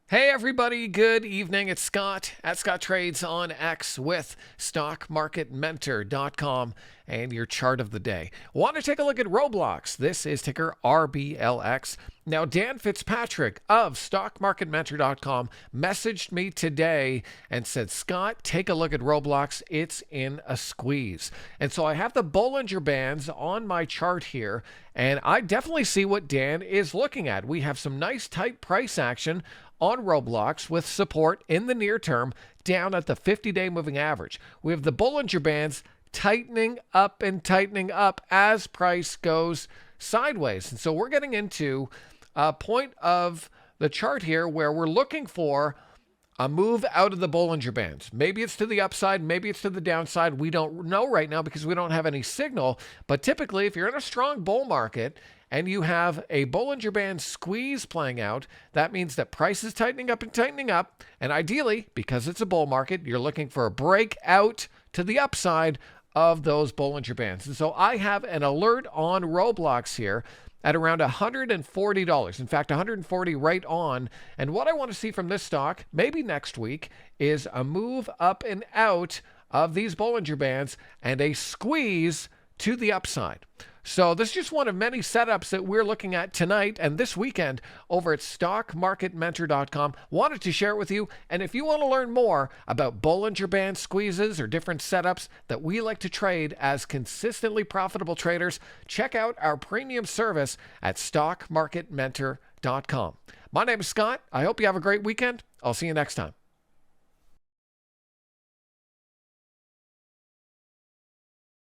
Hey everybody, good evening. It's Scott at Scott Trades on X with StockMarketMentor.com and your chart of the day. Want to take a look at Roblox? This is ticker RBLX. Now, Dan Fitzpatrick of StockMarketMentor.com messaged me today and said, Scott, take a look at Roblox. It's in a squeeze. And so I have the Bollinger Bands on my chart here, and I definitely see what Dan is looking at. We have some nice tight price action on Roblox with support in the near term down at the 50-day moving average. We have the Bollinger Bands tightening up and tightening up as price goes sideways. And so we're getting into a point of the chart here where we're looking for a move out of the Bollinger Bands. Maybe it's to the upside, maybe it's to the downside. We don't know right now because we don't have any signal. But typically, if you're in a strong bull market and you have a Bollinger Band squeeze playing out, that means that price is tightening up and tightening up. And ideally, because it's a bull market, you're looking for a breakout to the upside of those Bollinger Bands. And so I have an alert on Roblox here at around $140. In fact, $140 right on. And what I want to see from this stock, maybe next week, is a move up and out of these Bollinger Bands and a squeeze to the upside. So this is just one of many setups that we're looking at tonight and this weekend over at StockMarketMentor.com. Wanted to share it with you. And if you want to learn more about Bollinger Band squeezes or different setups that we like to trade as consistently profitable traders, check out our premium service at StockMarketMentor.com. My name is Scott. I hope you have a great weekend. I'll see you next time.